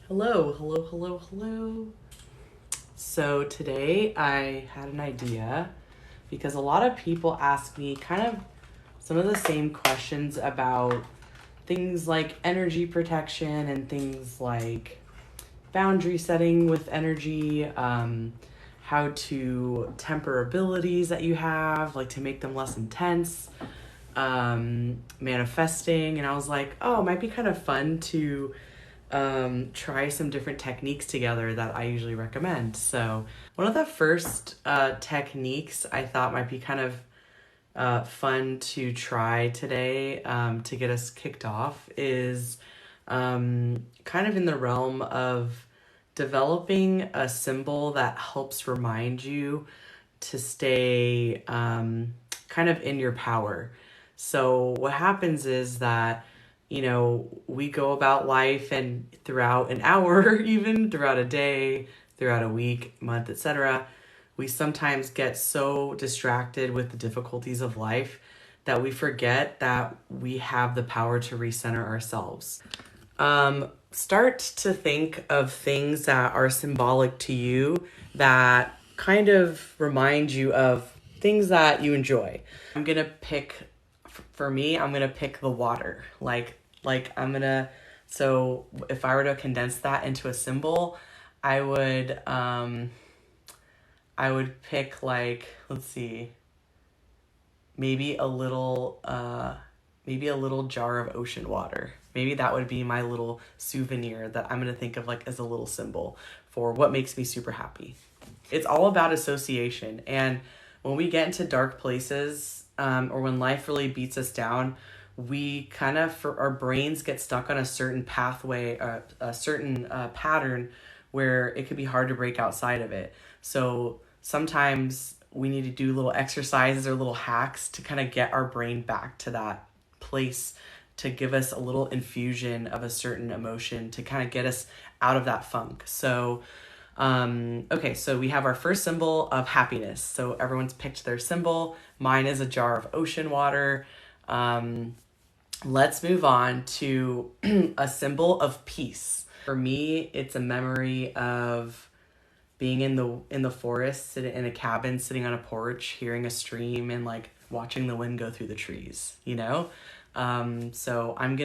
Hello, hello, hello, hello. So today I had an idea because a lot of people ask me kind of some of the same questions about things like energy protection and things like boundary setting with energy, how to temper abilities that you have, like to make them less intense, manifesting. And I was like, oh, it might be kind of fun to try some different techniques together that I usually recommend. So, one of the first techniques I thought might be kind of fun to try today to get us kicked off is kind of in the realm of developing a symbol that helps remind you to stay kind of in your power. So, what happens is that we go about life and throughout an hour, even throughout a day, throughout a week, month, etc., we sometimes get so distracted with the difficulties of life that we forget that we have the power to recenter ourselves. Start to think of things that are symbolic to you that kind of remind you of things that you enjoy. For me, I'm gonna pick the water. So if I were to condense that into a symbol, I would, I would pick like, let's see, maybe a little, maybe a little jar of ocean water. Maybe that would be my little souvenir that I'm gonna think of like as a little symbol for what makes me super happy. It's all about association. And when we get into dark places, or when life really beats us down, we kind of, for our brains get stuck on a certain pathway, a certain pattern where it could be hard to break outside of it. So sometimes we need to do little exercises or little hacks to kind of get our brain back to that place, to give us a little infusion of a certain emotion to kind of get us out of that funk. So okay, so we have our first symbol of happiness. So everyone's picked their symbol. Mine is a jar of ocean water. Let's move on to a symbol of peace. For me, it's a memory of being in the forest, sitting in a cabin, sitting on a porch, hearing a stream, and like watching the wind go through the trees. So I'm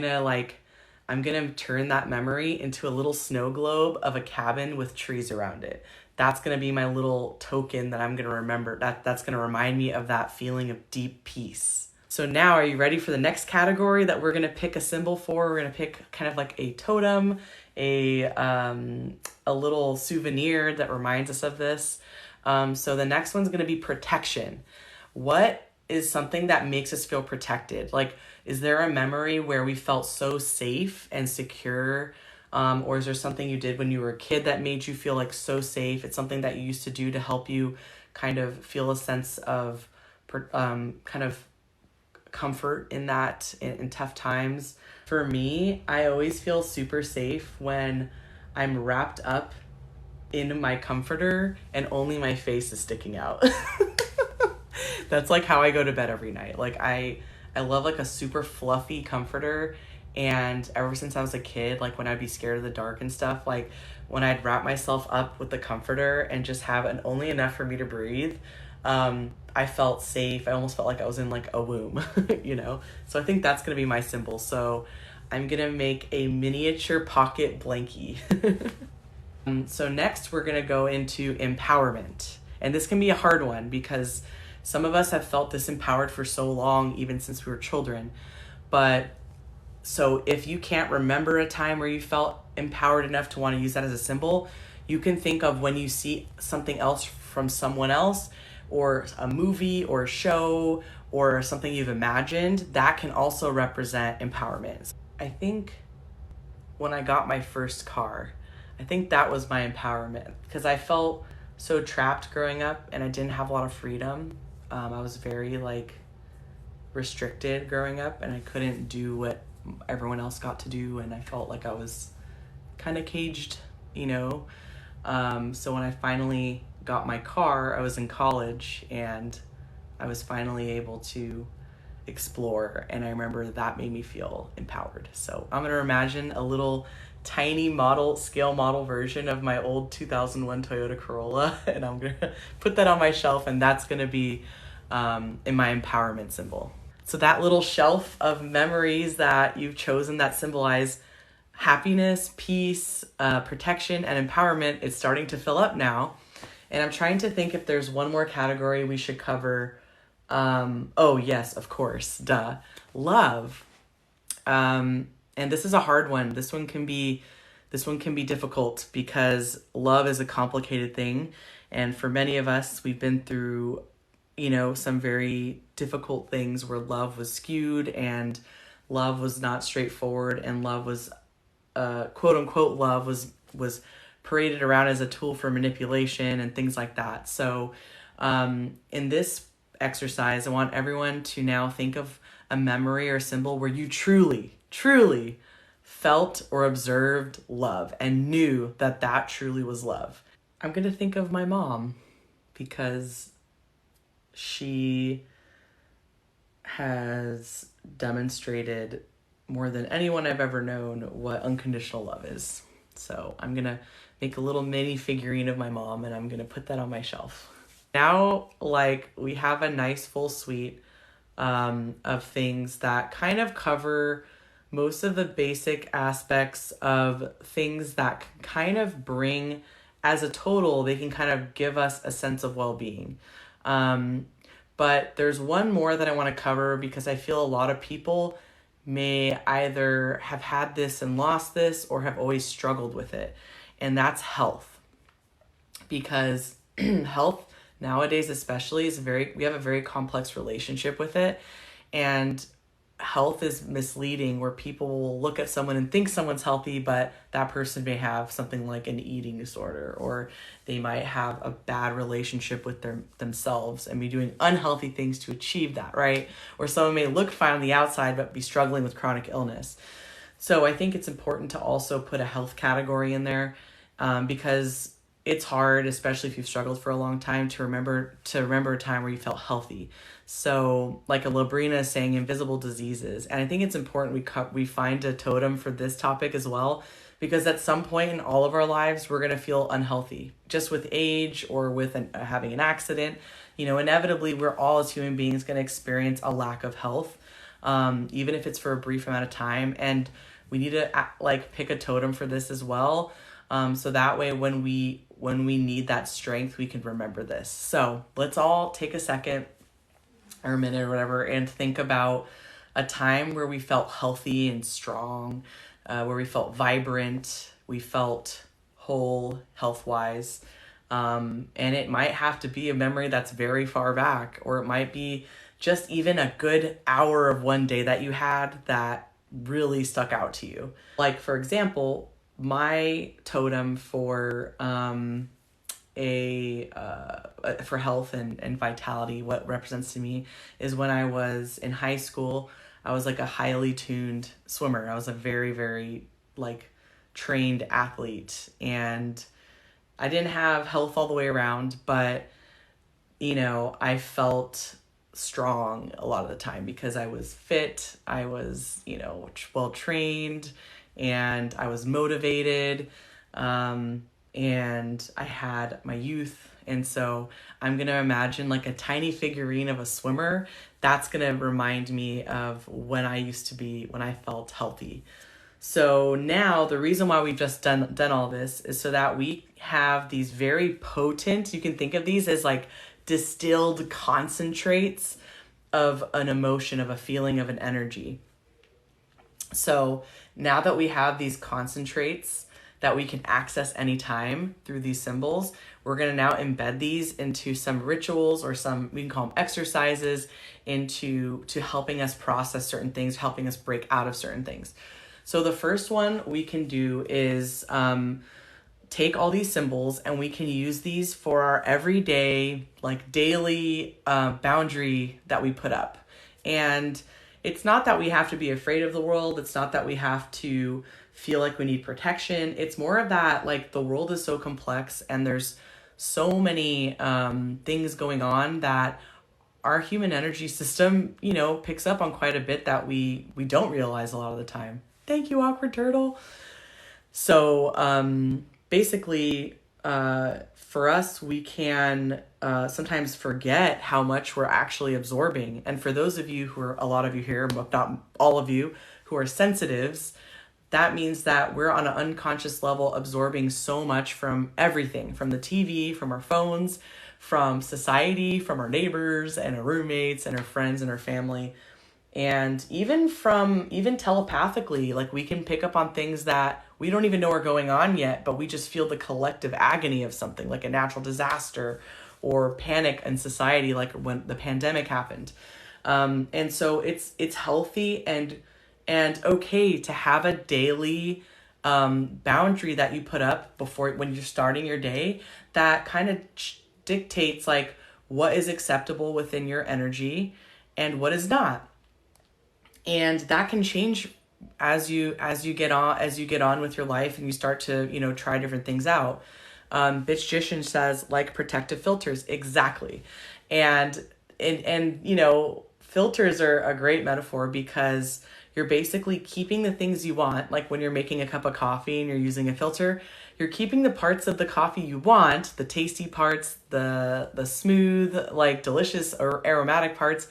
gonna turn that memory into a little snow globe of a cabin with trees around it. That's gonna be my little token that I'm gonna remember. That's gonna remind me of that feeling of deep peace. So now, are you ready for the next category that we're gonna pick a symbol for? We're gonna pick kind of like a totem, a little souvenir that reminds us of this. So the next one's gonna be protection. What is something that makes us feel protected? Like, is there a memory where we felt so safe and secure? Or is there something you did when you were a kid that made you feel like so safe? It's something that you used to do to help you kind of feel a sense of kind of comfort in that in tough times. For me, I always feel super safe when I'm wrapped up in my comforter and only my face is sticking out. That's like how I go to bed every night. Like I love like a super fluffy comforter, and ever since I was a kid, like when I'd be scared of the dark and stuff, like when I'd wrap myself up with the comforter and just have an only enough for me to breathe, I felt safe. I almost felt like I was in like a womb, So I think that's gonna be my symbol. So I'm gonna make a miniature pocket blankie. So next we're gonna go into empowerment. And this can be a hard one because some of us have felt disempowered for so long, even since we were children. But so if you can't remember a time where you felt empowered enough to want to use that as a symbol, you can think of when you see something else from someone else, or a movie or a show or something you've imagined, that can also represent empowerment. I think when I got my first car, I think that was my empowerment because I felt so trapped growing up and I didn't have a lot of freedom. I was very like restricted growing up and I couldn't do what everyone else got to do, and I felt like I was kind of caged. So when I finally got my car, I was in college and I was finally able to explore, and I remember that made me feel empowered. So I'm going to imagine a little tiny scale model version of my old 2001 Toyota Corolla, and I'm gonna put that on my shelf, and that's gonna be in my empowerment symbol. So that little shelf of memories that you've chosen that symbolize happiness, peace, protection, and empowerment is starting to fill up now. And I'm trying to think if there's one more category we should cover. Oh, yes, of course. Duh. Love. And this is a hard one. This one can be difficult because love is a complicated thing. And for many of us, we've been through, some very difficult things where love was skewed and love was not straightforward, and love was, quote unquote, love was paraded around as a tool for manipulation and things like that. So in this exercise, I want everyone to now think of a memory or symbol where you truly, truly felt or observed love and knew that truly was love. I'm going to think of my mom because she has demonstrated more than anyone I've ever known what unconditional love is. So I'm going to make a little mini figurine of my mom, and I'm going to put that on my shelf. Now, we have a nice full suite of things that kind of cover most of the basic aspects of things that can kind of bring, as a total, they can kind of give us a sense of well-being. But there's one more that I want to cover because I feel a lot of people may either have had this and lost this or have always struggled with it. And that's health. Because health nowadays especially we have a very complex relationship with it. And health is misleading, where people will look at someone and think someone's healthy, but that person may have something like an eating disorder, or they might have a bad relationship with themselves and be doing unhealthy things to achieve that, right? Or someone may look fine on the outside but be struggling with chronic illness. So I think it's important to also put a health category in there, because it's hard, especially if you've struggled for a long time, to remember a time where you felt healthy. So like Labrina is saying, invisible diseases. And I think it's important we find a totem for this topic as well, because at some point in all of our lives, we're going to feel unhealthy, just with age or with having an accident. Inevitably, we're all as human beings going to experience a lack of health, even if it's for a brief amount of time. And we need to pick a totem for this as well. So that way, when we need that strength, we can remember this. So let's all take a second or a minute or whatever and think about a time where we felt healthy and strong, where we felt vibrant, we felt whole health-wise. And it might have to be a memory that's very far back, or it might be just even a good hour of one day that you had that really stuck out to you. Like, for example, my totem for for health and vitality, what represents to me is when I was in high school, I was like a highly tuned swimmer. I was a very, very trained athlete, and I didn't have health all the way around, but I felt strong a lot of the time because I was fit, I was well trained, and I was motivated, and I had my youth. And so I'm going to imagine a tiny figurine of a swimmer. That's going to remind me of when I felt healthy. So now the reason why we've just done all this is so that we have these very potent, you can think of these as distilled concentrates of an emotion, of a feeling, of an energy. So now that we have these concentrates that we can access anytime through these symbols, we're going to now embed these into some rituals, or we can call them exercises, into helping us process certain things, helping us break out of certain things. So the first one we can do is take all these symbols, and we can use these for our everyday, daily boundary that we put up. And it's not that we have to be afraid of the world. It's not that we have to feel like we need protection. It's more of that, the world is so complex and there's so many things going on that our human energy system, picks up on quite a bit that we don't realize a lot of the time. Thank you, awkward turtle. So basically, for us, we can sometimes forget how much we're actually absorbing. And for those of you who are, a lot of you here, but not all of you, who are sensitives, that means that we're on an unconscious level absorbing so much from everything, from the TV, from our phones, from society, from our neighbors and our roommates and our friends and our family. And even telepathically, like we can pick up on things that we don't even know are going on yet, but we just feel the collective agony of something like a natural disaster or panic in society, like when the pandemic happened. And so it's healthy and okay to have a daily boundary that you put up before when you're starting your day that kind of dictates like what is acceptable within your energy and what is not. And that can change as you get on with your life and you start to try different things out. Bitch says like protective filters, exactly. And filters are a great metaphor because you're basically keeping the things you want. Like when you're making a cup of coffee and you're using a filter, you're keeping the parts of the coffee you want, the tasty parts, the smooth, like delicious or aromatic parts,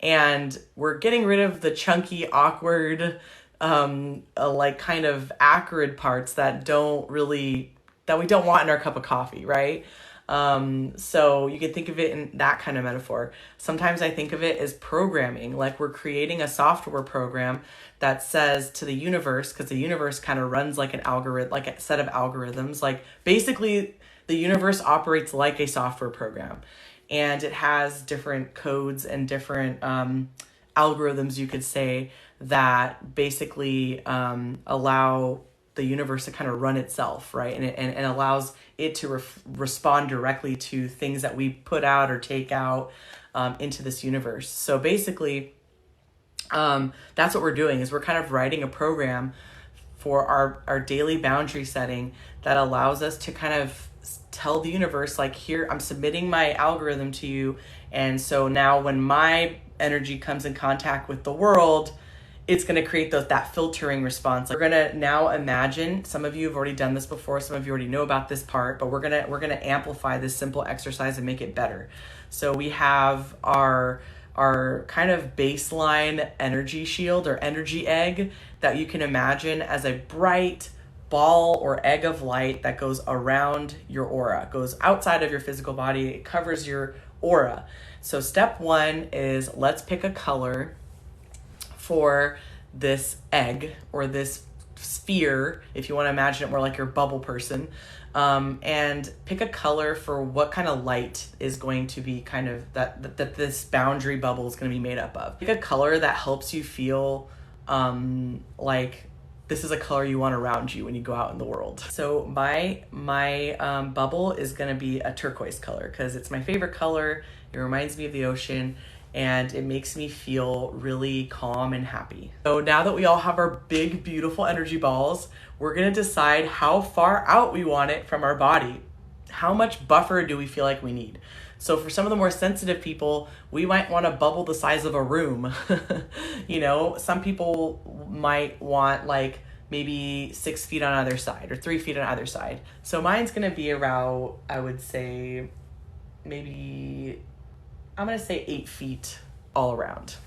and we're getting rid of the chunky, awkward, like kind of acrid parts that we don't want in our cup of coffee, right? So you can think of it in that kind of metaphor. Sometimes I think of it as programming, like we're creating a software program that says to the universe, because the universe kind of runs like an algorithm, like a set of algorithms. Like basically, the universe operates like a software program, and it has different codes and different algorithms, you could say, that basically allow the universe to kind of run itself, right? And allows it to respond directly to things that we put out or take out into this universe. So basically, that's what we're doing is we're kind of writing a program for our daily boundary setting that allows us to kind of tell the universe, like, here, I'm submitting my algorithm to you. And so now when my energy comes in contact with the world, it's going to create that filtering response. Like, we're going to now imagine, some of you have already done this before, some of you already know about this part, but we're going to amplify this simple exercise and make it better. So we have our kind of baseline energy shield or energy egg that you can imagine as a bright ball or egg of light that goes around your aura, goes outside of your physical body, it covers your aura. So step one is let's pick a color for this egg or this sphere, if you want to imagine it more like your bubble person, and pick a color for what kind of light is going to be kind of that this boundary bubble is going to be made up of. Pick a color that helps you feel like this is a color you want around you when you go out in the world. So my bubble is going to be a turquoise color because it's my favorite color. It reminds me of the ocean and it makes me feel really calm and happy. So now that we all have our big, beautiful energy balls, we're going to decide how far out we want it from our body. How much buffer do we feel like we need? So for some of the more sensitive people, we might want a bubble the size of a room. Some people might want like maybe 6 feet on either side or 3 feet on either side. So mine's going to be around, I would say, I'm going to say 8 feet all around.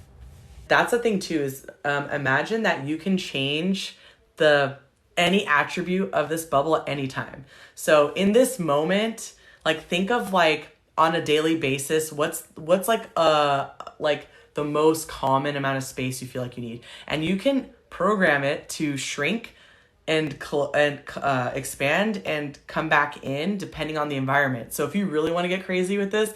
That's the thing too, is imagine that you can change any attribute of this bubble at any time. So in this moment, like think of like on a daily basis, what's like the most common amount of space you feel like you need, and you can program it to shrink and expand and come back in depending on the environment. So if you really want to get crazy with this,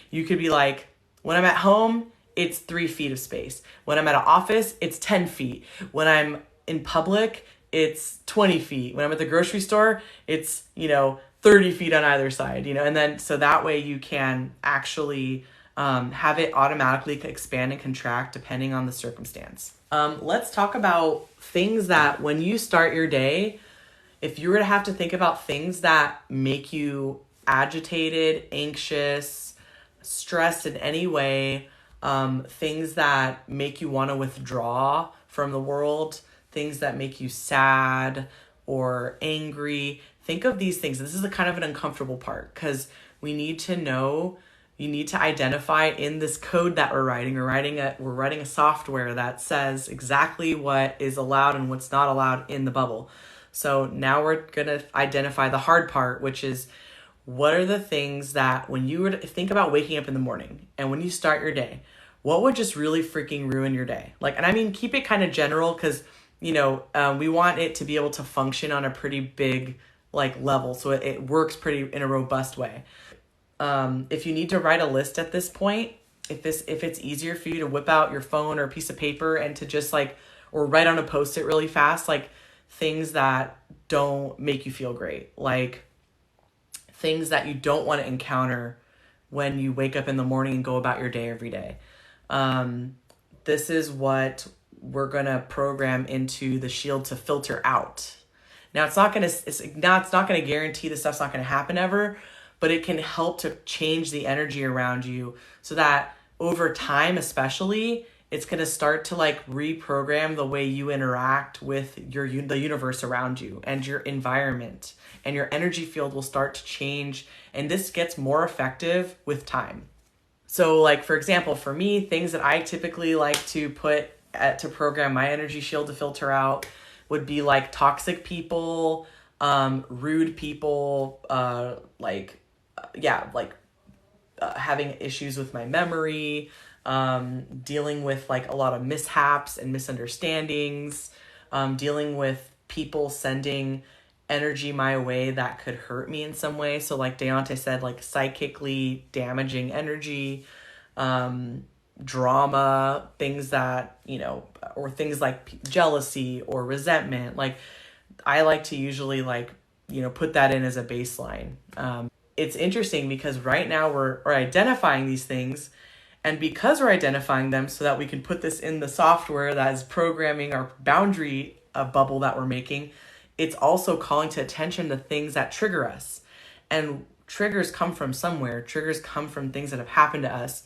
you could be like, when I'm at home, it's 3 feet of space. When I'm at an office, it's 10 feet. When I'm in public, it's 20 feet. When I'm at the grocery store, it's 30 feet on either side, and then so that way you can actually have it automatically expand and contract depending on the circumstance. Let's talk about things that when you start your day, if you were to have to think about things that make you agitated, anxious, stressed in any way, things that make you want to withdraw from the world, things that make you sad or angry. Think of these things. This is a kind of an uncomfortable part because we need to know, you need to identify in this code that we're writing. We're writing a software that says exactly what is allowed and what's not allowed in the bubble. So now we're going to identify the hard part, which is what are the things that when you were to think about waking up in the morning and when you start your day, what would just really freaking ruin your day? Like, and I mean, keep it kind of general because, we want it to be able to function on a pretty big like level. So it works pretty in a robust way. If you need to write a list at this point, if it's easier for you to whip out your phone or a piece of paper and to just or write on a Post-it really fast, like things that don't make you feel great, like things that you don't want to encounter when you wake up in the morning and go about your day every day. This is what we're going to program into the shield to filter out. Now it's not going to guarantee this stuff's not going to happen ever, but it can help to change the energy around you so that over time, especially, it's going to start to reprogram the way you interact with the universe around you and your environment, and your energy field will start to change. And this gets more effective with time. So for example, for me, things that I typically like to put to program my energy shield to filter out would be toxic people, rude people, having issues with my memory, dealing with a lot of mishaps and misunderstandings, dealing with people sending energy my way that could hurt me in some way. So Deontay said, psychically damaging energy, drama, things that, or things like jealousy or resentment. I like to usually put that in as a baseline. It's interesting because right now we're identifying these things, and because we're identifying them so that we can put this in the software that is programming our boundary bubble that we're making, it's also calling to attention the things that trigger us. And triggers come from somewhere. Triggers come from things that have happened to us,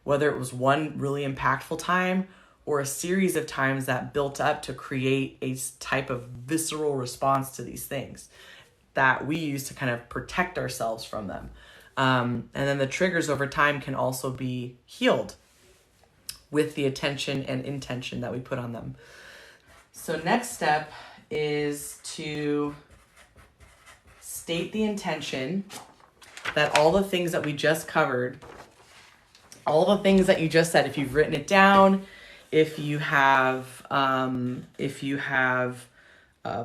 whether it was one really impactful time or a series of times that built up to create a type of visceral response to these things that we use to kind of protect ourselves from them. And then the triggers over time can also be healed with the attention and intention that we put on them. So next step is to state the intention that all the things that we just covered, all the things that you just said, if you've written it down, if you have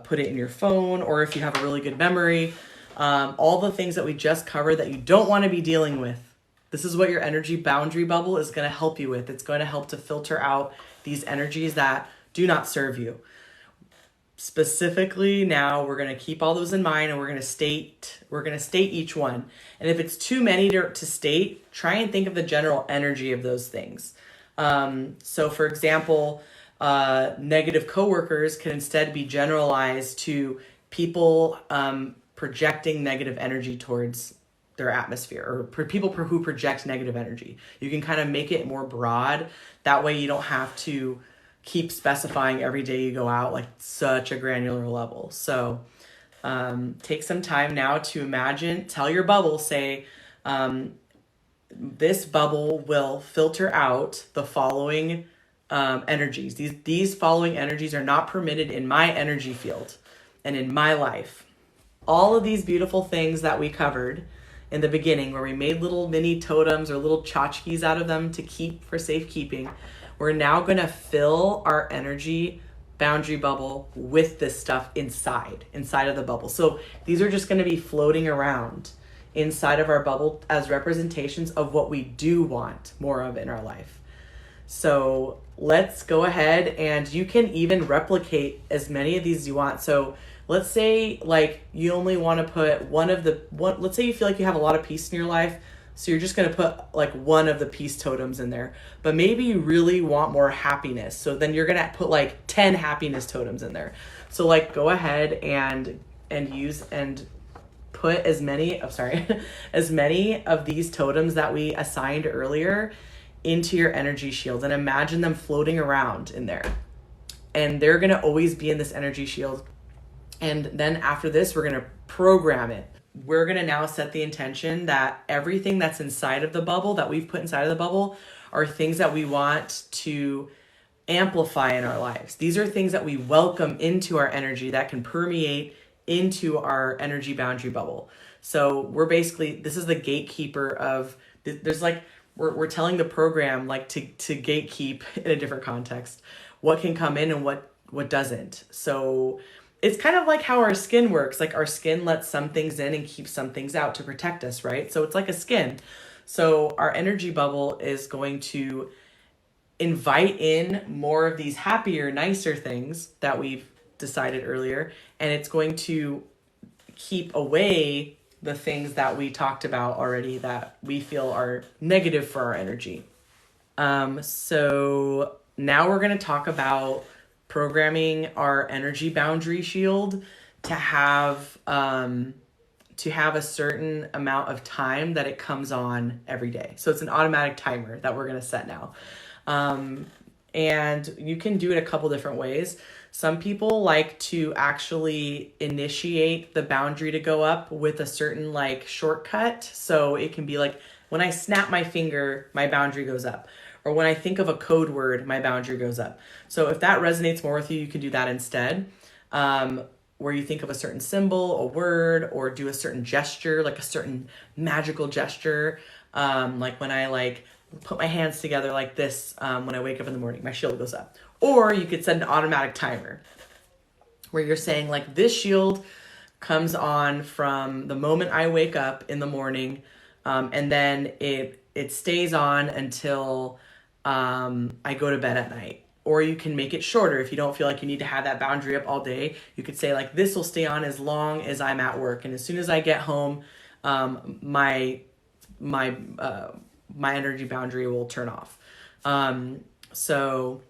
put it in your phone, or if you have a really good memory, all the things that we just covered that you don't want to be dealing with. This is what your energy boundary bubble is going to help you with. It's going to help to filter out these energies that do not serve you. Specifically, now we're going to keep all those in mind, and we're going to state each one. And if it's too many to state, try and think of the general energy of those things. So for example, negative coworkers can instead be generalized to people projecting negative energy towards their atmosphere, or people who project negative energy. You can kind of make it more broad. That way you don't have to keep specifying every day you go out such a granular level. So take some time now to imagine, tell your bubble, say, this bubble will filter out the following energies. These following energies are not permitted in my energy field and in my life. All of these beautiful things that we covered in the beginning, where we made little mini totems or little tchotchkes out of them to keep for safekeeping, we're now going to fill our energy boundary bubble with this stuff inside of the bubble. So these are just going to be floating around inside of our bubble as representations of what we do want more of in our life. So let's go ahead, and you can even replicate as many of these as you want. So let's say you only want to put let's say you feel like you have a lot of peace in your life. So you're just going to put one of the peace totems in there, but maybe you really want more happiness. So then you're going to put 10 happiness totems in there. So go ahead and use and put as many as many of these totems that we assigned earlier into your energy shield, and imagine them floating around in there. And they're going to always be in this energy shield. And then after this, we're going to program it. We're going to now set the intention that everything that's inside of the bubble, that we've put inside of the bubble, are things that we want to amplify in our lives. These are things that we welcome into our energy that can permeate into our energy boundary bubble. So we're basically, this is the gatekeeper of, there's like, we're telling the program like to gatekeep in a different context what can come in and what doesn't. So it's kind of like how our skin works. Like our skin lets some things in and keeps some things out to protect us, right? So it's like a skin. So our energy bubble is going to invite in more of these happier, nicer things that we've decided earlier. And it's going to keep away the things that we talked about already that we feel are negative for our energy. So now we're going to talk about programming our energy boundary shield to have a certain amount of time that it comes on every day. So it's an automatic timer that we're going to set now. And you can do it a couple different ways. Some people like to actually initiate the boundary to go up with a certain like shortcut. So it can be like, when I snap my finger, my boundary goes up. Or when I think of a code word, my boundary goes up. So if that resonates more with you, you can do that instead. Where you think of a certain symbol, a word, or do a certain gesture, like a certain magical gesture. Like when I like put my hands together like this, when I wake up in the morning, my shield goes up. Or you could set an automatic timer where you're saying like, this shield comes on from the moment I wake up in the morning, and then it stays on until I go to bed at night. Or you can make it shorter if you don't feel like you need to have that boundary up all day. You could say like, this will stay on as long as I'm at work, and as soon as I get home, my energy boundary will turn off. So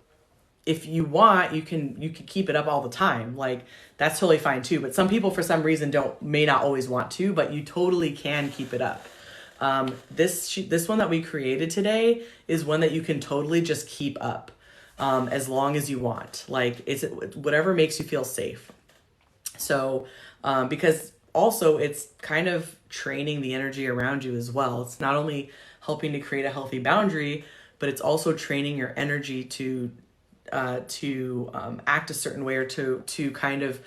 if you want, you can keep it up all the time. Like that's totally fine too. But some people for some reason may not always want to, but you totally can keep it up. This one that we created today is one that you can totally just keep up, as long as you want. Like it's whatever makes you feel safe. So, because also it's kind of training the energy around you as well. It's not only helping to create a healthy boundary, but it's also training your energy to act a certain way, or to kind of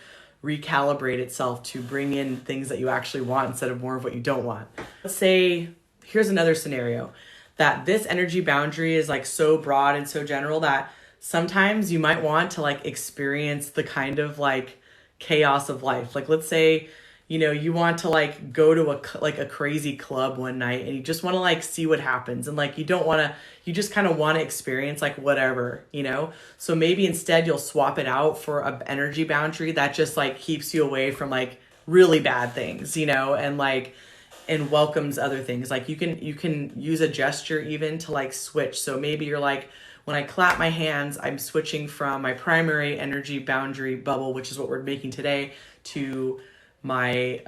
recalibrate itself to bring in things that you actually want instead of more of what you don't want. Let's say, here's another scenario, that this energy boundary is like so broad and so general that sometimes you might want to like experience the kind of like chaos of life. Like let's say, you want to like go to a crazy club one night and you just want to like see what happens. And like, you just kind of want to experience like whatever, So maybe instead you'll swap it out for an energy boundary that just like keeps you away from like really bad things, and welcomes other things. Like you can use a gesture even to like switch. So maybe you're like, when I clap my hands, I'm switching from my primary energy boundary bubble, which is what we're making today, to my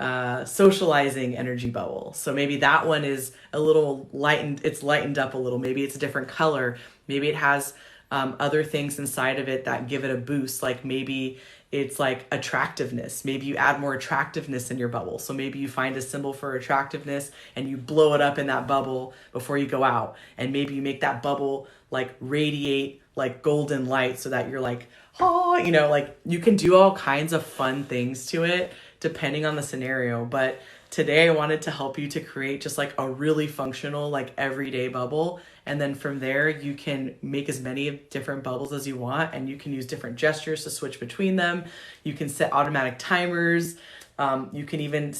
socializing energy bubble. So maybe that one is a little lightened up a little. Maybe it's a different color. Maybe it has other things inside of it that give it a boost. Like maybe it's like attractiveness. Maybe you add more attractiveness in your bubble. So maybe you find a symbol for attractiveness and you blow it up in that bubble before you go out. And maybe you make that bubble like radiate like golden light so that you're like, oh, like you can do all kinds of fun things to it depending on the scenario. But today I wanted to help you to create just like a really functional, like everyday bubble. And then from there, you can make as many different bubbles as you want, and you can use different gestures to switch between them. You can set automatic timers. You can even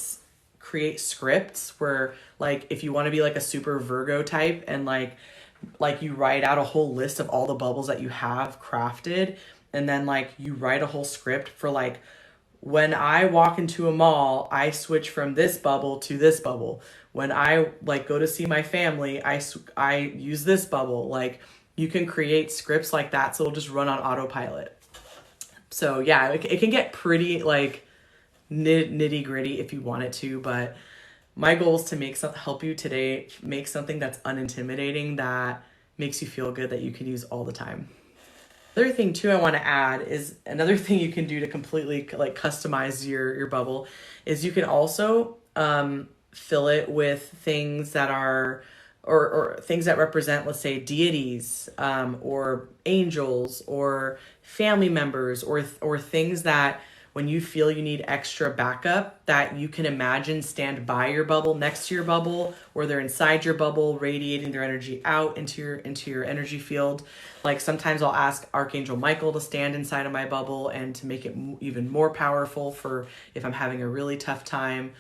create scripts where like, if you want to be like a super Virgo type and like you write out a whole list of all the bubbles that you have crafted. And then like you write a whole script for like, when I walk into a mall, I switch from this bubble to this bubble. When I like go to see my family, I use this bubble. Like you can create scripts like that, so it'll just run on autopilot. So yeah, it can get pretty like nitty gritty if you want it to, but my goal is to help you today make something that's unintimidating, that makes you feel good, that you can use all the time. Other thing too I want to add is another thing you can do to completely like customize your bubble is you can also fill it with things that are or things that represent, let's say, deities, or angels or family members, or things that when you feel you need extra backup, that you can imagine stand by your bubble, next to your bubble, or they're inside your bubble, radiating their energy out into your energy field. Like sometimes I'll ask Archangel Michael to stand inside of my bubble and to make it even more powerful for if I'm having a really tough time.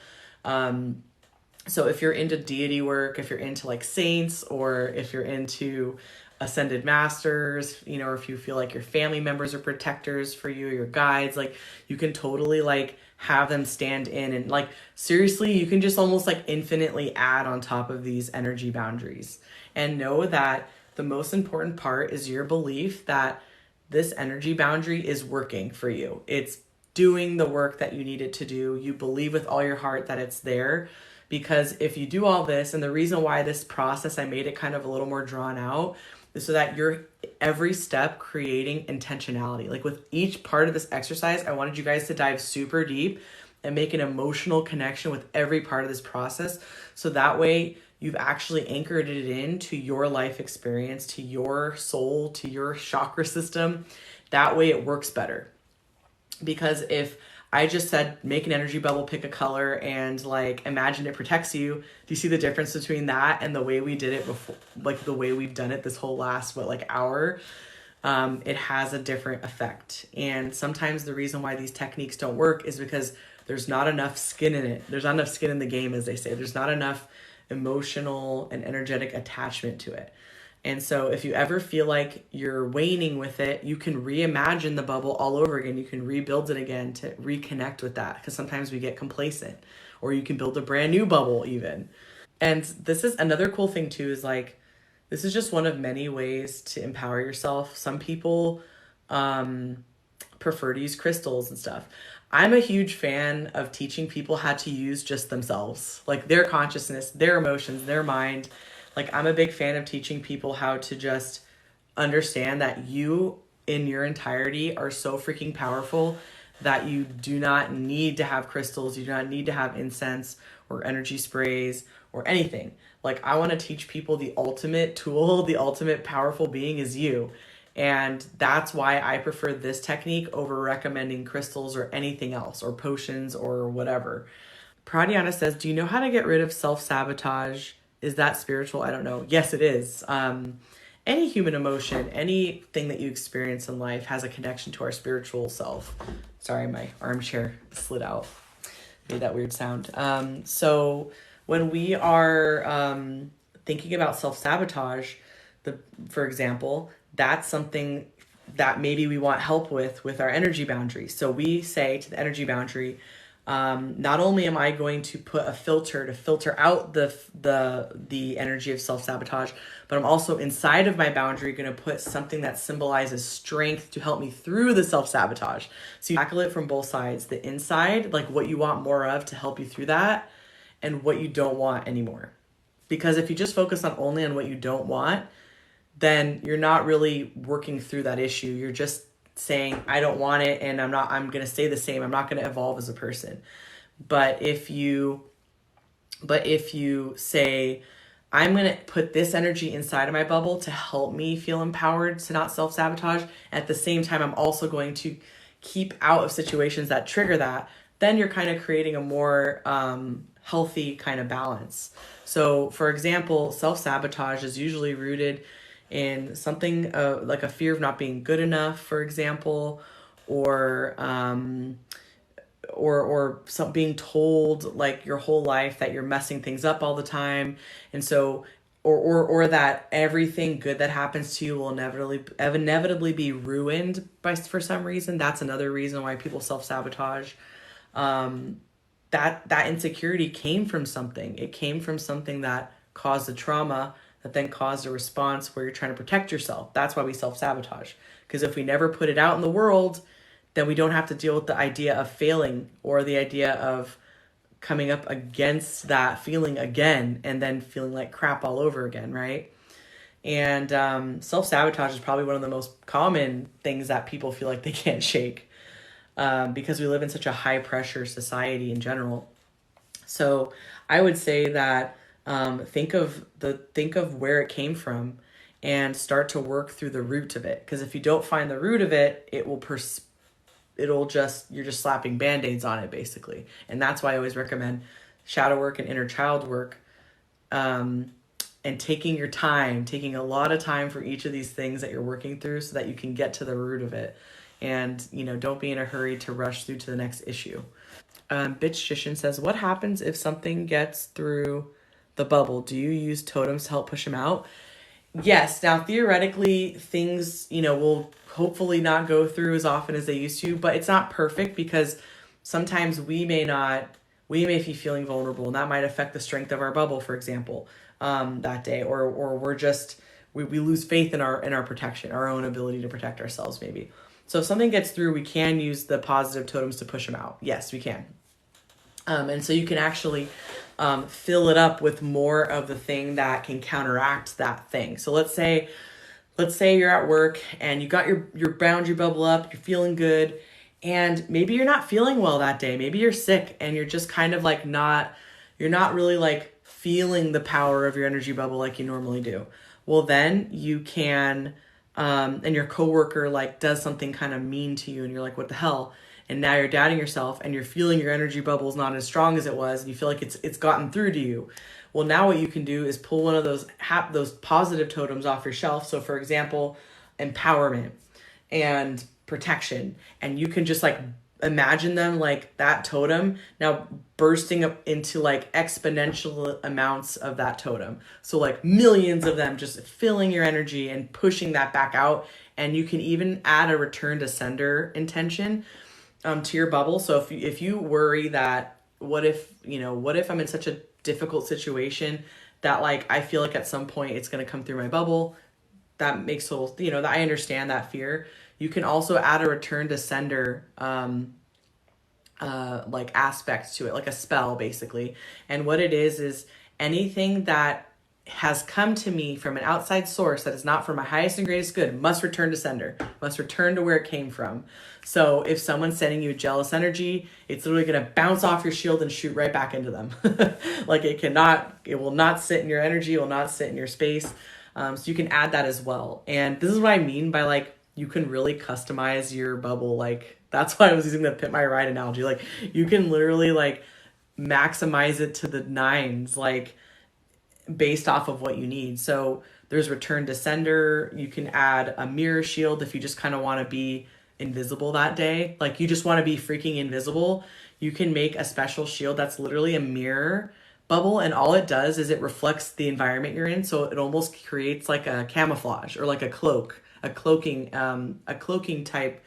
So if you're into deity work, if you're into like saints, or if you're into ascended masters, you know, or if you feel like your family members are protectors for you, your guides, like you can totally like have them stand in, and like seriously, you can just almost like infinitely add on top of these energy boundaries. And know that the most important part is your belief that this energy boundary is working for you. It's doing the work that you need it to do. You believe with all your heart that it's there. Because if you do all this, and the reason why this process, I made it kind of a little more drawn out, is so that you're every step creating intentionality. Like with each part of this exercise, I wanted you guys to dive super deep and make an emotional connection with every part of this process. So that way you've actually anchored it into your life experience, to your soul, to your chakra system. That way it works better. Because if I just said, make an energy bubble, pick a color, and like imagine it protects you. Do you see the difference between that and the way we did it before, like the way we've done it this whole last, hour? It has a different effect. And sometimes the reason why these techniques don't work is because there's not enough skin in it. There's not enough skin in the game, as they say. There's not enough emotional and energetic attachment to it. And so if you ever feel like you're waning with it, you can reimagine the bubble all over again. You can rebuild it again to reconnect with that, because sometimes we get complacent. Or you can build a brand new bubble even. And this is another cool thing too, is like, this is just one of many ways to empower yourself. Some people prefer to use crystals and stuff. I'm a huge fan of teaching people how to use just themselves, like their consciousness, their emotions, their mind. Like I'm a big fan of teaching people how to just understand that you in your entirety are so freaking powerful that you do not need to have crystals. You do not need to have incense or energy sprays or anything. Like I want to teach people the ultimate tool, the ultimate powerful being is you. And that's why I prefer this technique over recommending crystals or anything else, or potions or whatever. Pradiana says, do you know how to get rid of self-sabotage? Is that spiritual? I don't know. Yes, it is. Any human emotion, anything that you experience in life has a connection to our spiritual self. Sorry, my armchair slid out. Made that weird sound. So when we are thinking about self-sabotage, for example, that's something that maybe we want help with our energy boundary. So we say to the energy boundary, not only am I going to put a filter to filter out the energy of self-sabotage, but I'm also inside of my boundary going to put something that symbolizes strength to help me through the self-sabotage. So you tackle it from both sides, the inside, like what you want more of to help you through that, and what you don't want anymore. Because if you just focus only on what you don't want, then you're not really working through that issue. You're just saying, I don't want it, and I'm going to stay the same. I'm not going to evolve as a person. But if you say, I'm going to put this energy inside of my bubble to help me feel empowered to not self-sabotage, at the same time, I'm also going to keep out of situations that trigger that, then you're kind of creating a more healthy kind of balance. So for example, self-sabotage is usually rooted in something like a fear of not being good enough, for example, or some being told like your whole life that you're messing things up all the time, and so or that everything good that happens to you will inevitably be ruined for some reason. That's another reason why people self-sabotage. That insecurity came from something. It came from something that caused a trauma that then caused a response where you're trying to protect yourself. That's why we self-sabotage. Because if we never put it out in the world, then we don't have to deal with the idea of failing or the idea of coming up against that feeling again and then feeling like crap all over again, right? And self-sabotage is probably one of the most common things that people feel like they can't shake, because we live in such a high pressure society in general. So I would say that think of where it came from and start to work through the root of it. Because if you don't find the root of it, you're just slapping band-aids on it basically. And that's why I always recommend shadow work and inner child work, and taking a lot of time for each of these things that you're working through so that you can get to the root of it. And, don't be in a hurry to rush through to the next issue. Bitch says, what happens if something gets through the bubble? Do you use totems to help push them out? Yes. Now, theoretically, things, will hopefully not go through as often as they used to, but it's not perfect because sometimes we may be feeling vulnerable, and that might affect the strength of our bubble, for example, that day, or we lose faith in our protection, our own ability to protect ourselves, maybe. So if something gets through, we can use the positive totems to push them out. Yes, we can. And so you can actually fill it up with more of the thing that can counteract that thing. So let's say you're at work and you got your boundary bubble up, you're feeling good, and maybe you're not feeling well that day. Maybe you're sick and you're just kind of like you're not really like feeling the power of your energy bubble like you normally do. Well, then you can, and your coworker like does something kind of mean to you and you're like, what the hell? And now you're doubting yourself and you're feeling your energy bubble is not as strong as it was, and you feel like it's gotten through to you. Well, now what you can do is pull one of those positive totems off your shelf. So for example, empowerment and protection. And you can just like imagine them like that totem now bursting up into like exponential amounts of that totem. So like millions of them just filling your energy and pushing that back out. And you can even add a return to sender intention to your bubble. So if you worry that what if I'm in such a difficult situation that like I feel like at some point it's going to come through my bubble, that makes that I understand that fear. You can also add a return to sender like aspect to it, like a spell basically. And what it is anything that has come to me from an outside source that is not for my highest and greatest good must return to sender, must return to where it came from. So if someone's sending you jealous energy, it's literally going to bounce off your shield and shoot right back into them. Like it will not sit in your energy, it will not sit in your space. So you can add that as well. And this is what I mean by like, you can really customize your bubble. Like that's why I was using the pit my ride analogy. Like you can literally like maximize it to the nines, like based off of what you need. So there's return to sender. You can add a mirror shield if you just kind of want to be invisible that day. Like you just want to be freaking invisible. You can make a special shield that's literally a mirror bubble, and all it does is it reflects the environment you're in. So it almost creates like a camouflage or like a cloaking type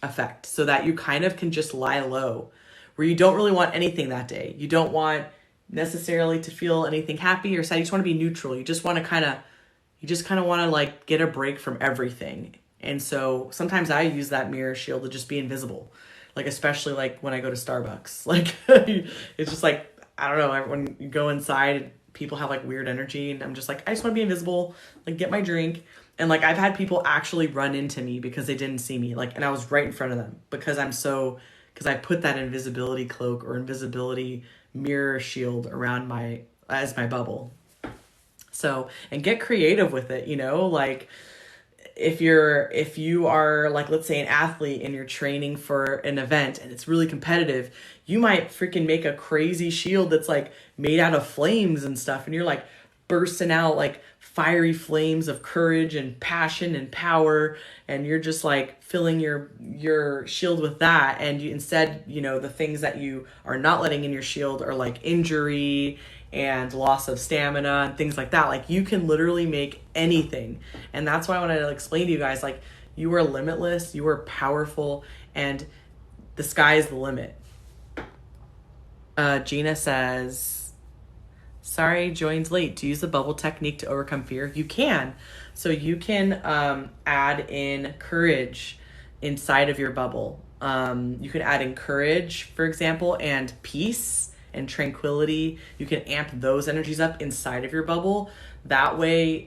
effect, so that you kind of can just lie low, where you don't really want anything that day. You don't want necessarily to feel anything happy or sad. You just want to be neutral. You just want to kind of want to like get a break from everything. And so sometimes I use that mirror shield to just be invisible, like especially like when I go to Starbucks. Like it's just like, I don't know, when you go inside, people have like weird energy, and I'm just like, I just want to be invisible, like get my drink. And like I've had people actually run into me because they didn't see me, like, and I was right in front of them because I put that invisibility cloak or invisibility mirror shield around as my bubble. So, and get creative with it, like if you are like, let's say an athlete and you're training for an event and it's really competitive, you might freaking make a crazy shield that's like made out of flames and stuff. And you're like bursting out like fiery flames of courage and passion and power. And you're just like filling your shield with that. And instead, the things that you are not letting in your shield are like injury and loss of stamina and things like that. Like you can literally make anything. And that's why I want to explain to you guys, like, you are limitless, you are powerful, and the sky is the limit. Gina says, sorry, joined late. To use the bubble technique to overcome fear? You can. So you can add in courage inside of your bubble. You can add in courage, for example, and peace and tranquility. You can amp those energies up inside of your bubble. That way,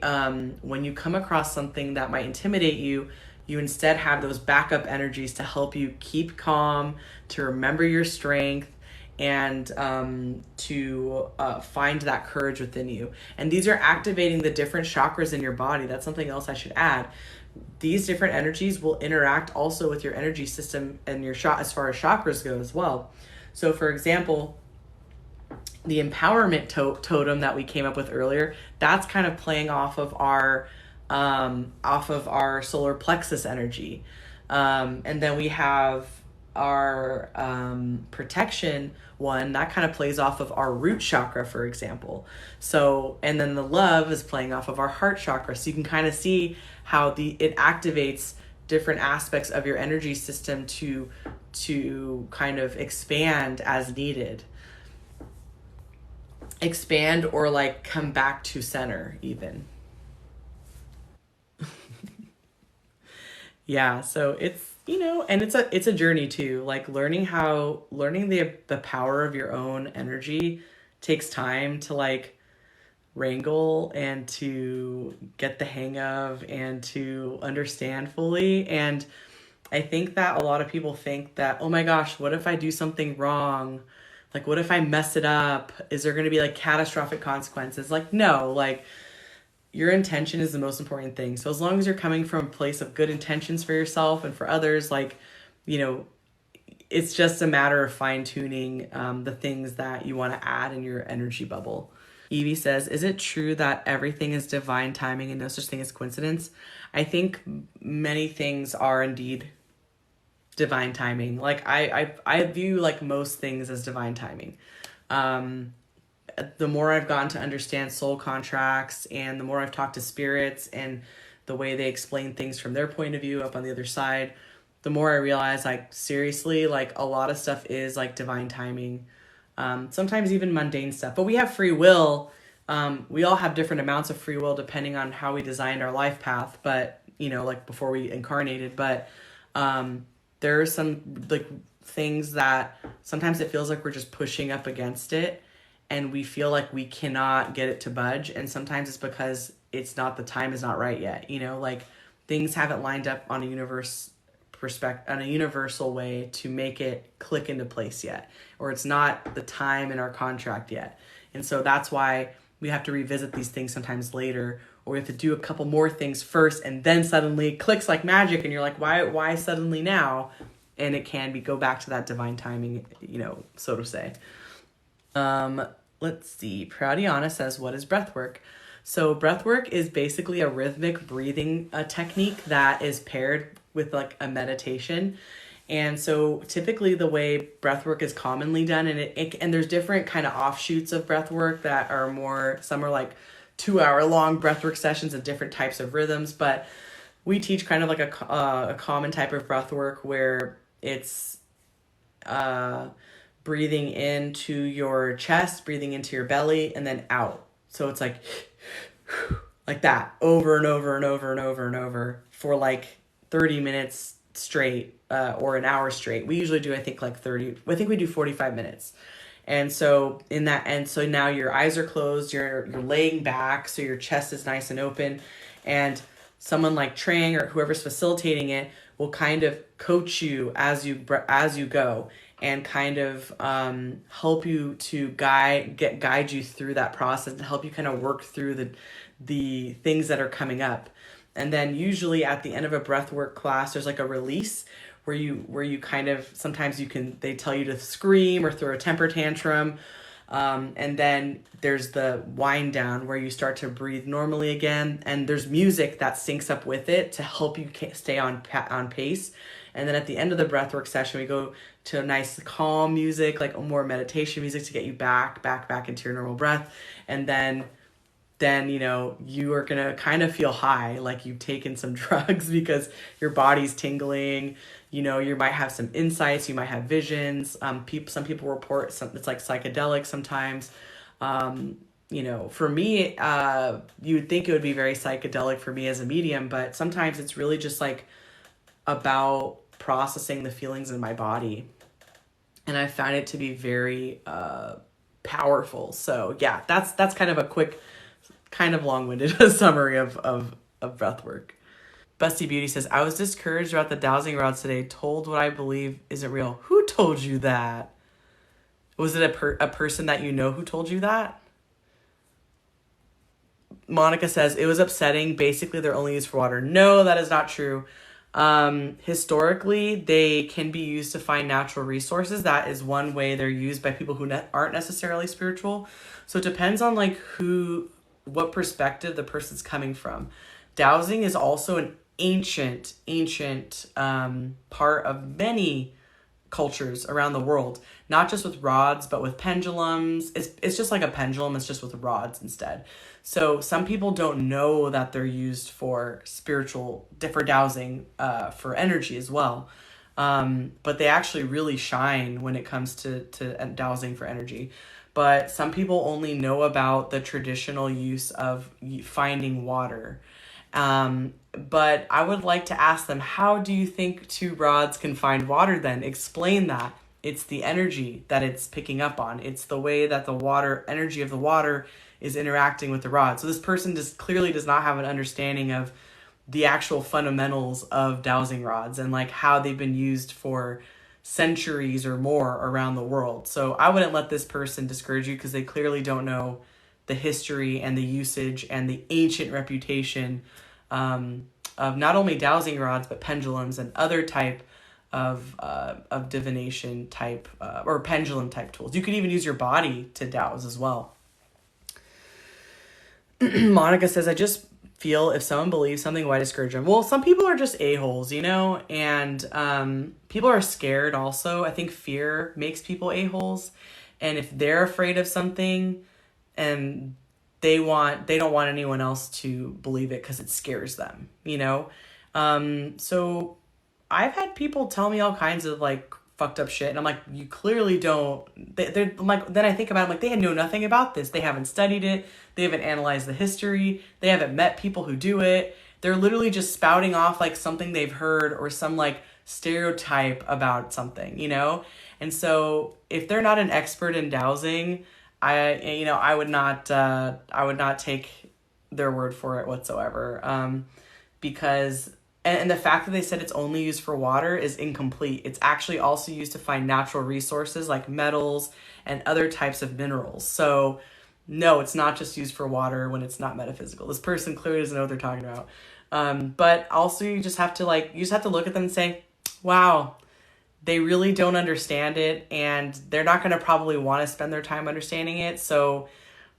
when you come across something that might intimidate you, you instead have those backup energies to help you keep calm, to remember your strength, and to find that courage within you. And these are activating the different chakras in your body. That's something else I should add. These different energies will interact also with your energy system and your as far as chakras go as well. So for example, the empowerment totem that we came up with earlier, that's kind of playing off of our solar plexus energy. And then we have our protection one that kind of plays off of our root chakra, for example. So, and then the love is playing off of our heart chakra. So you can kind of see how it activates different aspects of your energy system to kind of expand as needed. Expand or like come back to center even. Yeah, so it's, and it's a journey too. Like learning the power of your own energy takes time to like wrangle and to get the hang of and to understand fully. And I think that a lot of people think that, oh my gosh, what if I do something wrong? Like, what if I mess it up? Is there going to be like catastrophic consequences? Like, no, like your intention is the most important thing. So as long as you're coming from a place of good intentions for yourself and for others, like, it's just a matter of fine tuning the things that you want to add in your energy bubble. Evie says, is it true that everything is divine timing and no such thing as coincidence? I think many things are indeed divine timing. Like I view like most things as divine timing. The more I've gotten to understand soul contracts and the more I've talked to spirits and the way they explain things from their point of view up on the other side, the more I realize like seriously, like a lot of stuff is like divine timing. Sometimes even mundane stuff, but we have free will. We all have different amounts of free will depending on how we designed our life path, but like before we incarnated, but there are some like things that sometimes it feels like we're just pushing up against it and we feel like we cannot get it to budge. And sometimes it's because the time is not right yet. Like things haven't lined up on a universal way to make it click into place yet, or it's not the time in our contract yet. And so that's why we have to revisit these things sometimes later, or we have to do a couple more things first and then suddenly it clicks like magic and you're like, why suddenly now? And it can go back to that divine timing, so to say. Let's see. Proudiana says, what is breathwork? So breathwork is basically a rhythmic breathing technique that is paired with like a meditation. And so typically the way breathwork is commonly done, and there's different kind of offshoots of breathwork that are some are like 2-hour long breathwork sessions and different types of rhythms, but we teach kind of like a common type of breathwork where it's breathing into your chest, breathing into your belly, and then out. So it's like that over and over and over and over and over for like 30 minutes straight, or an hour straight. We usually do, I think we do 45 minutes. And so so now your eyes are closed, you're laying back, so your chest is nice and open, and someone like Trang or whoever's facilitating it will kind of coach you as you go and kind of help you to guide you through that process and help you kind of work through the things that are coming up. And then usually at the end of a breathwork class, there's like a release where you kind of, sometimes they tell you to scream or throw a temper tantrum. And then there's the wind down where you start to breathe normally again. And there's music that syncs up with it to help you stay on pace. And then at the end of the breathwork session, we go to a nice calm music, like more meditation music to get you back into your normal breath. And then you are going to kind of feel high, like you've taken some drugs because your body's tingling. You might have some insights, you might have visions. Some people report it's like psychedelic sometimes. For me, you would think it would be very psychedelic for me as a medium, but sometimes it's really just like about processing the feelings in my body. And I find it to be very powerful. So yeah, that's kind of a quick, kind of long-winded summary of breath work. Busty Beauty says, I was discouraged about the dowsing rods today, told what I believe isn't real. Who told you that? Was it a person that you know who told you that? Monica says, it was upsetting. Basically, they're only used for water. No, that is not true. Historically, they can be used to find natural resources. That is one way they're used by people who aren't necessarily spiritual. So it depends on like what perspective the person's coming from. Dowsing is also an ancient part of many cultures around the world, not just with rods, but with pendulums. It's just like a pendulum, it's just with rods instead. So some people don't know that they're used for for dowsing, for energy as well. But they actually really shine when it comes to dowsing for energy. But some people only know about the traditional use of finding water. But I would like to ask them, how do you think two rods can find water then? Explain that. It's the energy that it's picking up on. It's the way that the energy of the water is interacting with the rod. So this person just clearly does not have an understanding of the actual fundamentals of dowsing rods and like how they've been used for centuries or more around the world. So I wouldn't let this person discourage you because they clearly don't know the history and the usage and the ancient reputation of not only dowsing rods but pendulums and other type of divination type or pendulum type tools. You could even use your body to douse as well. Monica says, I just feel if someone believes something, why discourage them? Well, some people are just a-holes, and people are scared also. I think fear makes people a-holes. And if they're afraid of something and they don't want anyone else to believe it because it scares them, So I've had people tell me all kinds of like fucked up shit, and I'm like, you clearly don't. They're like, then I think about it, I'm like, they know nothing about this. They haven't studied it. They haven't analyzed the history. They haven't met people who do it. They're literally just spouting off like something they've heard or some like stereotype about something, And so if they're not an expert in dowsing, I would not take their word for it whatsoever, because and the fact that they said it's only used for water is incomplete. It's actually also used to find natural resources like metals and other types of minerals. So no, it's not just used for water when it's not metaphysical. This person clearly doesn't know what they're talking about. But also you just have to look at them and say, wow, they really don't understand it, and they're not going to probably want to spend their time understanding it. So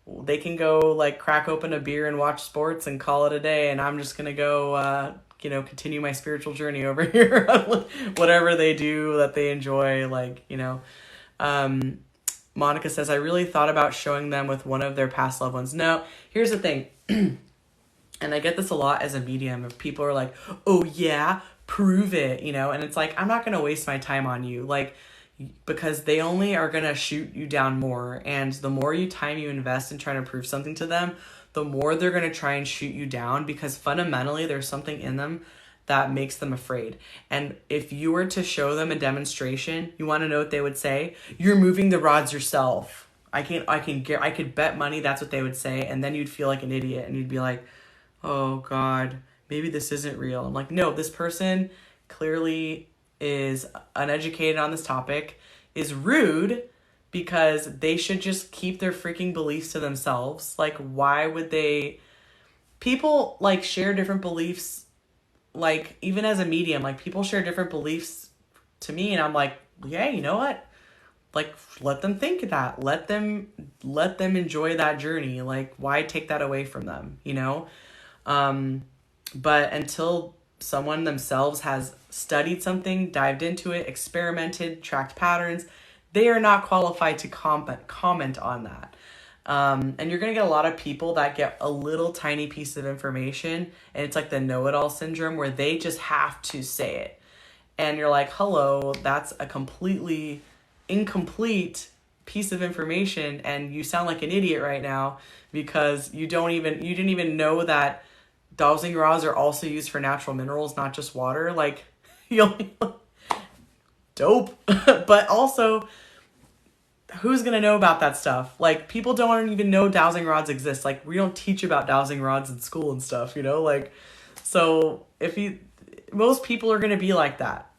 they can go like crack open a beer and watch sports and call it a day. And I'm just going to go, continue my spiritual journey over here, whatever they do that they enjoy. Monica says, I really thought about showing them with one of their past loved ones. No, here's the thing. And I get this a lot as a medium if people are like, oh yeah, prove it, and it's like, I'm not going to waste my time on you, because they only are going to shoot you down more. And the more time you invest in trying to prove something to them, the more they're going to try and shoot you down, because fundamentally there's something in them that makes them afraid. And if you were to show them a demonstration, you want to know what they would say? You're moving the rods yourself. I could bet money that's what they would say. And then you'd feel like an idiot and you'd be like, oh God, maybe this isn't real. I'm like, no, this person clearly is uneducated on this topic, is rude, because they should just keep their freaking beliefs to themselves. Like, why would they? People like share different beliefs. Like, even as a medium, like people share different beliefs to me, and I'm like, yeah, you know what? Like, let them think that. Let them enjoy that journey. Like, why take that away from them? But until someone themselves has studied something, dived into it, experimented, tracked patterns, they are not qualified to comment on that. And you're going to get a lot of people that get a little tiny piece of information, and it's like the know-it-all syndrome where they just have to say it. And you're like, hello, that's a completely incomplete piece of information, and you sound like an idiot right now because you didn't even know that dowsing rods are also used for natural minerals, not just water. Like, dope. But also, who's going to know about that stuff? Like, people don't even know dowsing rods exist. Like, we don't teach about dowsing rods in school and stuff, you know? Like, so most people are going to be like that.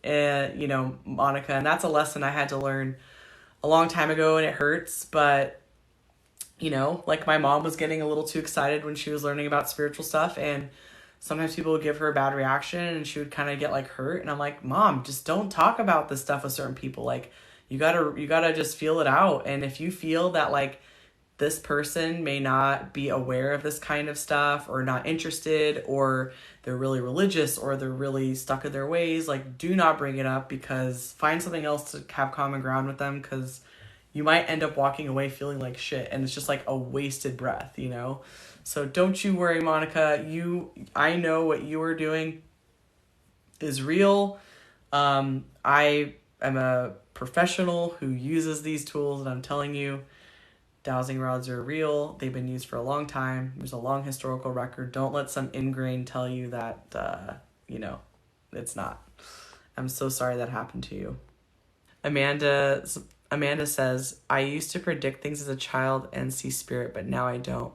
And, you know, Monica, and that's a lesson I had to learn a long time ago, and it hurts, but, you know, like, my mom was getting a little too excited when she was learning about spiritual stuff, and sometimes people would give her a bad reaction and she would kind of get like hurt, and I'm like, Mom, just don't talk about this stuff with certain people. Like, you gotta just feel it out. And if you feel that like this person may not be aware of this kind of stuff, or not interested, or they're really religious, or they're really stuck in their ways, like, do not bring it up, because find something else to have common ground with them, because you might end up walking away feeling like shit, and it's just like a wasted breath, you know? So don't you worry, Monica. I know what you are doing is real. I am a professional who uses these tools, and I'm telling you, dowsing rods are real. They've been used for a long time. There's a long historical record. Don't let some ingrain tell you that, you know, it's not. I'm so sorry that happened to you. Amanda says, I used to predict things as a child and see spirit, but now I don't.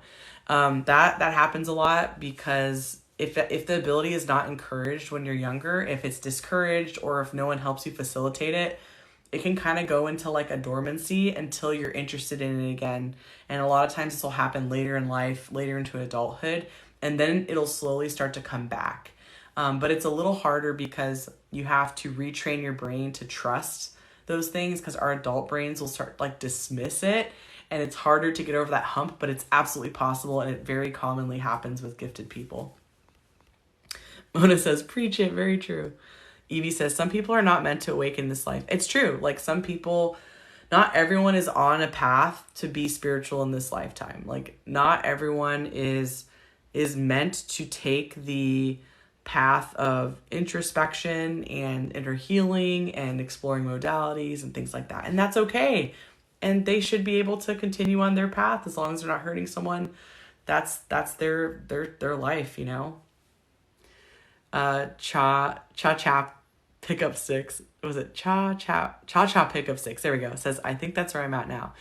That happens a lot, because if the ability is not encouraged when you're younger, if it's discouraged, or if no one helps you facilitate it, it can kind of go into like a dormancy until you're interested in it again. And a lot of times this will happen later in life, later into adulthood, and then it'll slowly start to come back. But it's a little harder, because you have to retrain your brain to trust those things, because our adult brains will start like dismiss it, and it's harder to get over that hump, but it's absolutely possible, and it very commonly happens with gifted people. Mona says, preach it, very true. Evie says, some people are not meant to awaken this life. It's true. Like, some people, not everyone is on a path to be spiritual in this lifetime. Like, not everyone is meant to take the path of introspection and inner healing and exploring modalities and things like that. And that's okay. And they should be able to continue on their path as long as they're not hurting someone. That's their life, you know? Cha pickup sticks. Was it cha pickup sticks? There we go. It says, I think that's where I'm at now.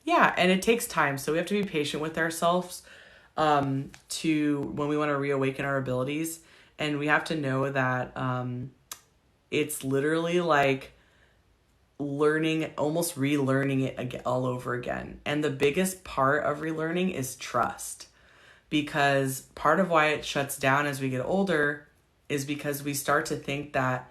Yeah, and it takes time. So we have to be patient with ourselves to when we want to reawaken our abilities. And we have to know that it's literally like almost relearning it again, all over again. And the biggest part of relearning is trust. Because part of why it shuts down as we get older is because we start to think that,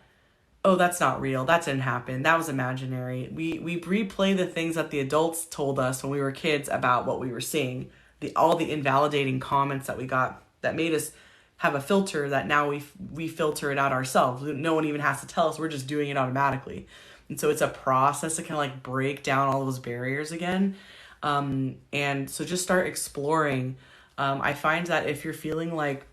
oh, that's not real. That didn't happen. That was imaginary. We replay the things that the adults told us when we were kids about what we were seeing. All the invalidating comments that we got that made us have a filter that now we filter it out ourselves. No one even has to tell us. We're just doing it automatically. And so it's a process to kind of like break down all those barriers again. And so just start exploring. I find that if you're feeling like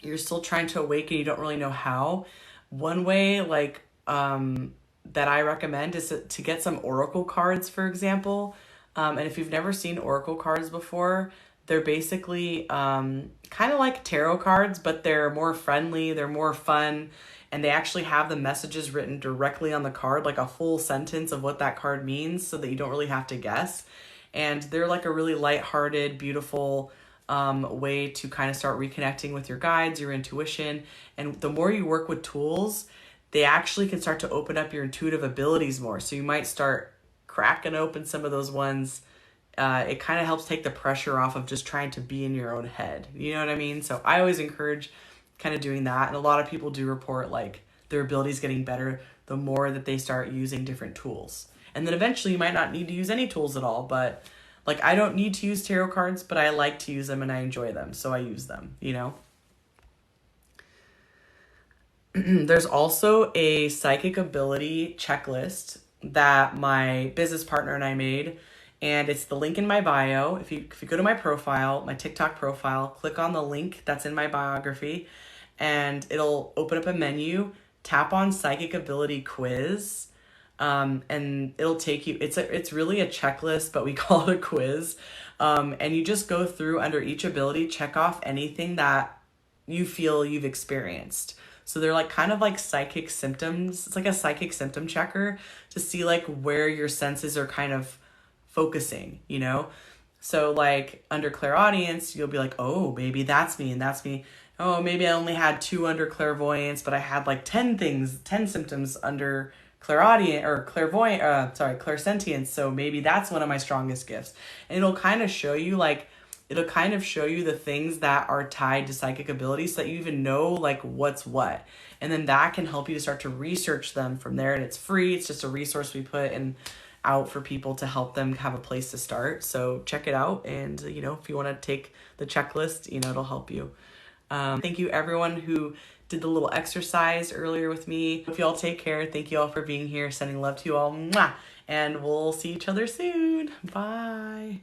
you're still trying to awaken, you don't really know how, one way like that I recommend is to get some oracle cards, for example. And if you've never seen oracle cards before, they're basically kind of like tarot cards, but they're more friendly, they're more fun, and they actually have the messages written directly on the card, like a full sentence of what that card means, so that you don't really have to guess. And they're like a really lighthearted, beautiful way to kind of start reconnecting with your guides, your intuition. And the more you work with tools, they actually can start to open up your intuitive abilities more. So you might start cracking open some of those ones. It kind of helps take the pressure off of just trying to be in your own head. You know what I mean? So I always encourage kind of doing that. And a lot of people do report like their abilities getting better the more that they start using different tools. And then eventually you might not need to use any tools at all, but like, I don't need to use tarot cards, but I like to use them and I enjoy them. So I use them, you know? There's also a psychic ability checklist that my business partner and I made. And it's the link in my bio. If you go to my profile, my TikTok profile, click on the link that's in my biography, and it'll open up a menu, tap on psychic ability quiz. And it'll take you, it's really a checklist, but we call it a quiz. And you just go through under each ability, check off anything that you feel you've experienced. So they're like kind of like psychic symptoms. It's like a psychic symptom checker to see like where your senses are kind of focusing, you know? So like under clairaudience, you'll be like, oh, maybe that's me and that's me. Oh, maybe I only had 2 under clairvoyance, but I had like 10 symptoms under clairaudient or clairsentience. So maybe that's one of my strongest gifts. And it'll kind of show you the things that are tied to psychic abilities so that you even know like what's what. And then that can help you to start to research them from there. And it's free. It's just a resource we put in out for people to help them have a place to start. So check it out. And, you know, if you want to take the checklist, you know, it'll help you. Thank you everyone who did the little exercise earlier with me. Hope you all take care. Thank you all for being here. Sending love to you all. Mwah! And we'll see each other soon. Bye.